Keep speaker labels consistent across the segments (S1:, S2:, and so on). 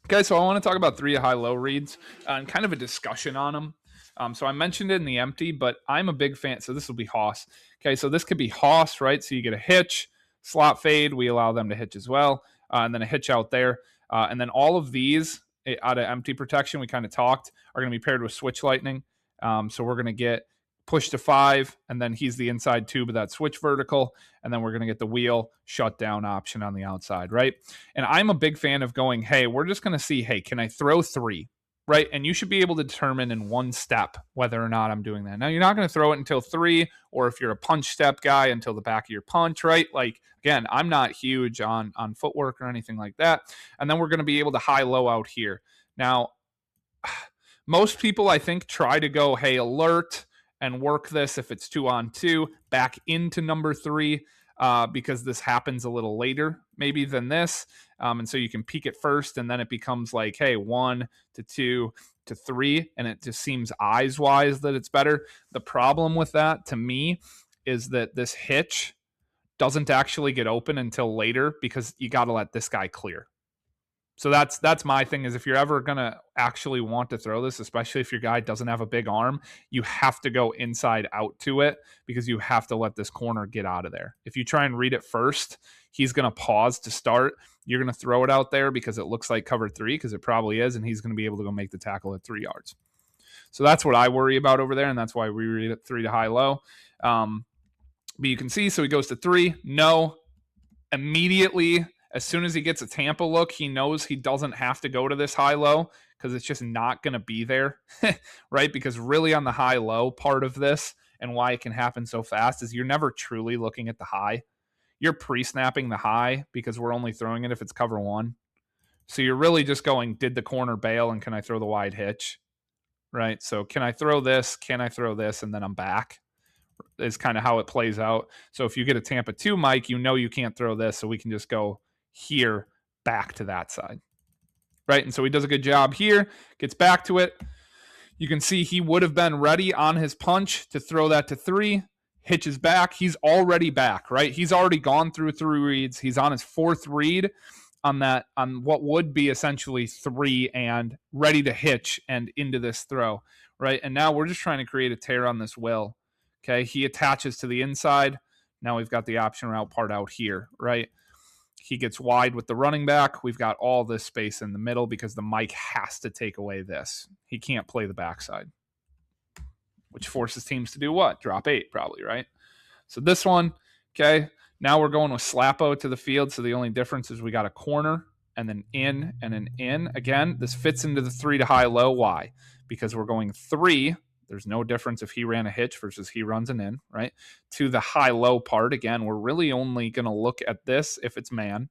S1: Okay, so I want to talk about 3 high-low reads and kind of a discussion on them. So I mentioned it in the empty, but I'm a big fan. So this will be Hoss. Okay, so this could be Hoss, right? So you get a hitch, slot fade. We allow them to hitch as well, and then a hitch out there. And then all of these out of empty protection, we kind of talked, are going to be paired with switch lightning. So we're going to get push to 5, and then he's the inside tube of that switch vertical, and then we're going to get the wheel shutdown option on the outside, right? And I'm a big fan of going, hey, we're just going to see, hey, can I throw 3? Right? And you should be able to determine in one step whether or not I'm doing that. Now, you're not going to throw it until 3, or if you're a punch step guy, until the back of your punch, right? Like, again, I'm not huge on footwork or anything like that. And then we're going to be able to high-low out here. Now, most people, I think, try to go, hey, alert, and work this if it's 2-on-2 back into number 3, because this happens a little later maybe than this. And so you can peek it first, and then it becomes like, hey, 1 to 2 to 3, and it just seems eyes-wise that it's better. The problem with that, to me, is that this hitch doesn't actually get open until later because you got to let this guy clear. So that's my thing, is if you're ever going to actually want to throw this, especially if your guy doesn't have a big arm, you have to go inside out to it, because you have to let this corner get out of there. If you try and read it first, he's going to pause to start. You're going to throw it out there because it looks like cover 3, because it probably is, and he's going to be able to go make the tackle at 3 yards. So that's what I worry about over there, and that's why we read it 3 to high-low. But you can see, so he goes to 3. No. Immediately, as soon as he gets a Tampa look, he knows he doesn't have to go to this high-low, because it's just not going to be there, right? Because really on the high-low part of this, and why it can happen so fast, is you're never truly looking at the high. You're pre-snapping the high because we're only throwing it if it's cover 1. So you're really just going, did the corner bail, and can I throw the wide hitch, right? So can I throw this? Can I throw this? And then I'm back. Is kind of how it plays out. So if you get a Tampa 2 mic, you know you can't throw this, so we can just go here back to that side, right? And so he does a good job here, gets back to it. You can see he would have been ready on his punch to throw that to 3, hitches back. He's already back, right? He's already gone through 3 reads. He's on his 4th read on what would be essentially 3, and ready to hitch and into this throw, right? And now we're just trying to create a tear on this will. Okay, he attaches to the inside. Now we've got the option route part out here, right? He gets wide with the running back. We've got all this space in the middle because the mic has to take away this. He can't play the backside, which forces teams to do what? Drop 8 probably, right? So this one, okay, now we're going with Slappo to the field. So the only difference is we got a corner and then in and an in. Again, this fits into the 3 to high-low. Why? Because we're going 3. There's no difference if he ran a hitch versus he runs an in, right? To the high-low part, again, we're really only going to look at this if it's man.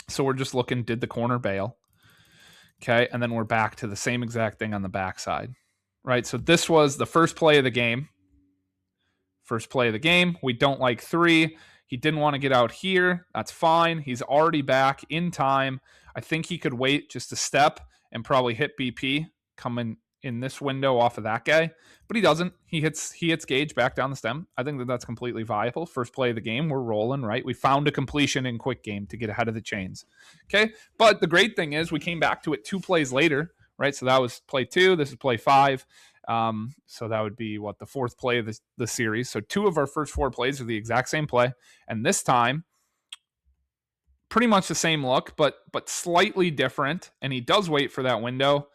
S1: So we're just looking, did the corner bail? Okay, and then we're back to the same exact thing on the backside, right? So this was the first play of the game. First play of the game. We don't like 3. He didn't want to get out here. That's fine. He's already back in time. I think he could wait just a step and probably hit BP coming in this window off of that guy, but he doesn't. He hits Gage back down the stem. I think that's completely viable. First play of the game, we're rolling, right? We found a completion in quick game to get ahead of the chains. Okay, but the great thing is we came back to it 2 plays later, right? So that was play 2. This is play 5. So that would be the 4th play of the series. So 2 of our first 4 plays are the exact same play, and this time pretty much the same look, but slightly different. And he does wait for that window.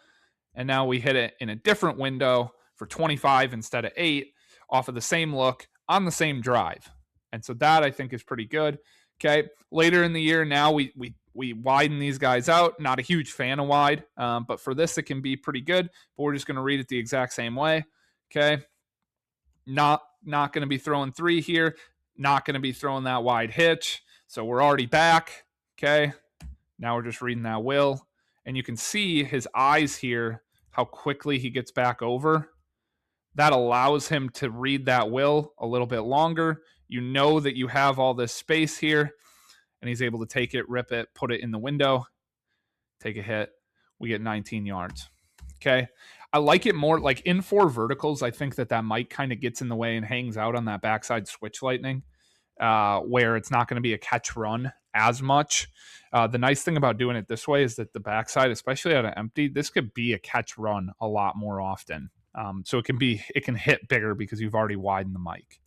S1: And now we hit it in a different window for 25 instead of 8 off of the same look on the same drive. And so that I think is pretty good. Okay. Later in the year, now we widen these guys out. Not a huge fan of wide, but for this, it can be pretty good. But we're just going to read it the exact same way. Okay. Not going to be throwing 3 here. Not going to be throwing that wide hitch. So we're already back. Okay. Now we're just reading that will. And you can see his eyes here, how quickly he gets back over. That allows him to read that will a little bit longer. You know that you have all this space here, and he's able to take it, rip it, put it in the window, take a hit. We get 19 yards. Okay. I like it more like in 4 verticals. I think that mic kind of gets in the way and hangs out on that backside switch lightning, where it's not going to be a catch run as much. The nice thing about doing it this way is that the backside, especially out of empty, this could be a catch run a lot more often. So it can hit bigger because you've already widened the mic.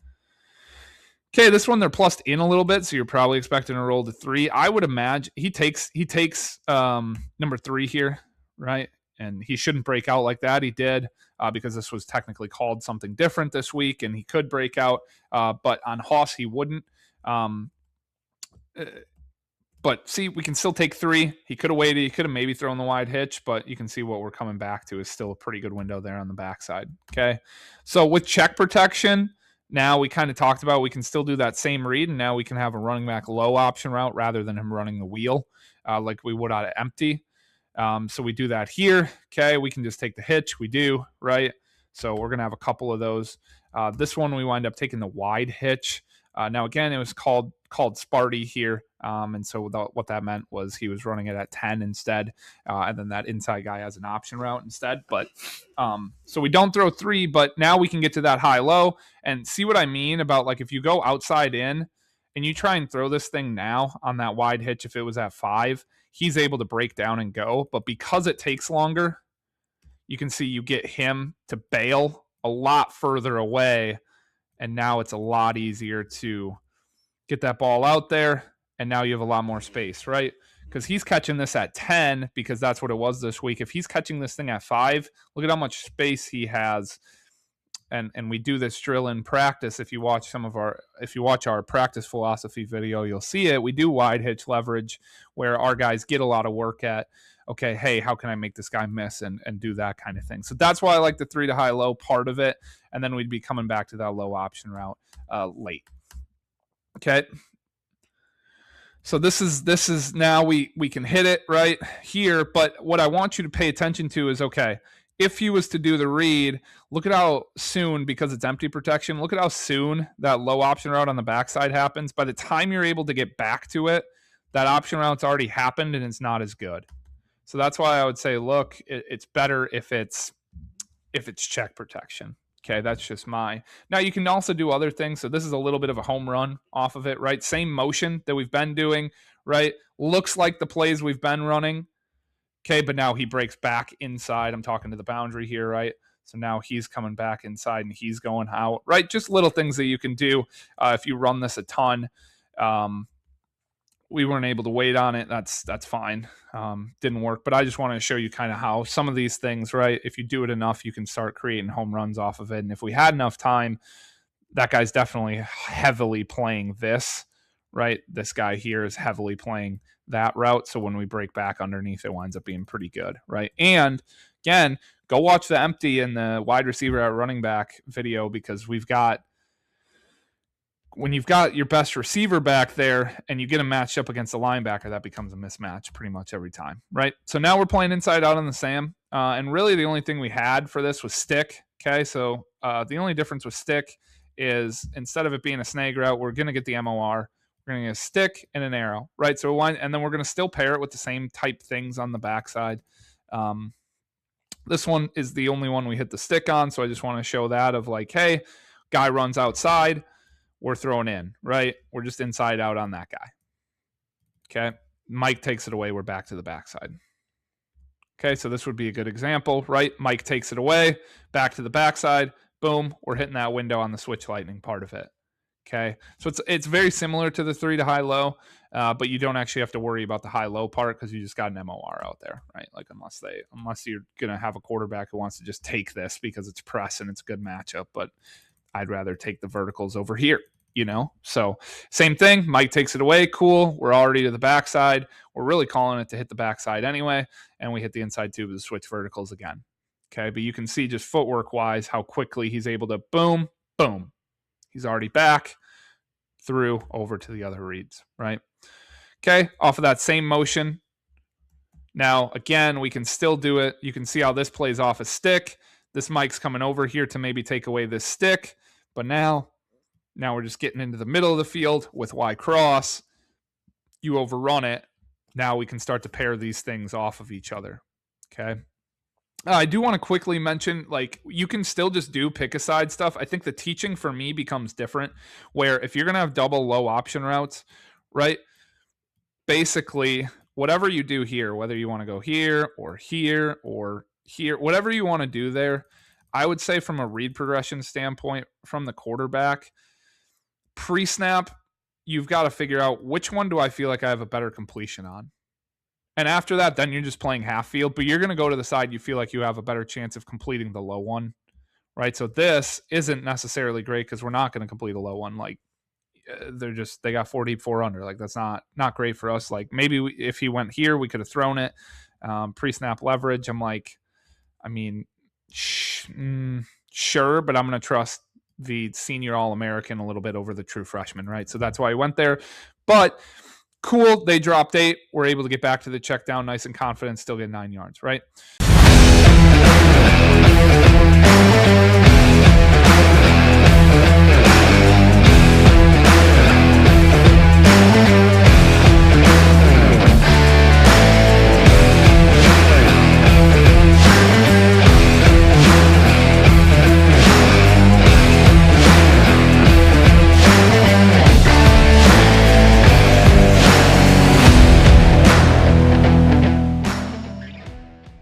S1: Okay, this one they're plussed in a little bit, so you're probably expecting to roll to 3. I would imagine he takes number 3 here, right? And he shouldn't break out like that. He did because this was technically called something different this week, and he could break out. But on Haas, he wouldn't. But see, we can still take 3. He could have waited. He could have maybe thrown the wide hitch, but you can see what we're coming back to is still a pretty good window there on the backside. Okay, so with check protection, now we kind of talked about we can still do that same read, and now we can have a running back low option route rather than him running the wheel like we would out of empty. So we do that here. Okay, we can just take the hitch. We do, right? So we're going to have a couple of those. This one, we wind up taking the wide hitch. Now, again, it was called Sparty here. And so what that meant was he was running it at 10 instead. And then that inside guy has an option route instead. But so we don't throw 3, but now we can get to that high-low and see what I mean about, like, if you go outside in and you try and throw this thing now on that wide hitch, if it was at 5, he's able to break down and go. But because it takes longer, you can see you get him to bail a lot further away. And now it's a lot easier to get that ball out there. And now you have a lot more space, right? Because he's catching this at 10 because that's what it was this week. If he's catching this thing at 5, look at how much space he has. And we do this drill in practice. If you watch our practice philosophy video, you'll see it. We do wide hitch leverage where our guys get a lot of work at, okay, hey, how can I make this guy miss and do that kind of thing. So that's why I like the 3 to high low part of it. And then we'd be coming back to that low option route late. Okay. So this is now we can hit it right here. But what I want you to pay attention to is, okay, if he was to do the read, look at how soon, because it's empty protection, look at how soon that low option route on the backside happens. By the time you're able to get back to it, that option route's already happened and it's not as good. So that's why I would say, look, it's better if it's check protection. Okay, that's just my. Now you can also do other things. So this is a little bit of a home run off of it, right? Same motion that we've been doing, right? Looks like the plays we've been running. Okay, but now he breaks back inside. I'm talking to the boundary here, right? So now he's coming back inside and he's going out, right? Just little things that you can do if you run this a ton. We weren't able to wait on it. That's fine. Didn't work, but I just wanted to show you kind of how some of these things, right? If you do it enough, you can start creating home runs off of it. And if we had enough time, that guy's definitely heavily playing this, right? This guy here is heavily playing that route. So when we break back underneath, it winds up being pretty good, right? And again, go watch the empty and the wide receiver at running back video, because when you've got your best receiver back there and you get him matched up against a linebacker, that becomes a mismatch pretty much every time, right? So now we're playing inside out on the Sam. And really the only thing we had for this was stick. Okay, so the only difference with stick is instead of it being a snag route, we're going to get the MOR. We're going to get a stick and an arrow, right? So and then we're going to still pair it with the same type things on the backside. This one is the only one we hit the stick on, so I just want to show that of like, hey, guy runs outside, we're throwing in, right? We're just inside out on that guy. Okay, Mike takes it away, we're back to the backside. Okay, so this would be a good example, right? Mike takes it away, back to the backside, boom, we're hitting that window on the switch lightning part of it. Okay, so it's very similar to the 3 to high low, but you don't actually have to worry about the high low part because you just got an MOR out there, right? Like unless you're gonna have a quarterback who wants to just take this because it's press and it's a good matchup, but I'd rather take the verticals over here, So same thing. Mike takes it away. Cool. We're already to the backside. We're really calling it to hit the backside anyway, and we hit the inside tube of the switch verticals again. Okay, but you can see just footwork wise how quickly he's able to boom, boom. He's already back through over to the other reads, right? Okay, off of that same motion. Now, again, we can still do it. You can see how this plays off a stick. This Mike's coming over here to maybe take away this stick. But now we're just getting into the middle of the field with Y cross. You overrun it. Now we can start to pair these things off of each other, okay? I do want to quickly mention, like, you can still just do pick a side stuff. I think the teaching for me becomes different, where if you're going to have double low option routes, right, basically, whatever you do here, whether you want to go here or here or here, whatever you want to do there, I would say from a read progression standpoint, from the quarterback, pre-snap, you've got to figure out which one do I feel like I have a better completion on. And after that, then you're just playing half field, but you're going to go to the side you feel like you have a better chance of completing the low one, right? So this isn't necessarily great because we're not going to complete a low one. Like, they got 4 deep, 4 under. Like, that's not great for us. Like, maybe if he went here, we could have thrown it. Pre-snap leverage, I'm like, I mean, sure, but I'm going to trust the senior All-American a little bit over the true freshman, right? So that's why he went there. But cool, they dropped 8. We're able to get back to the check down nice and confident, still get 9 yards, right?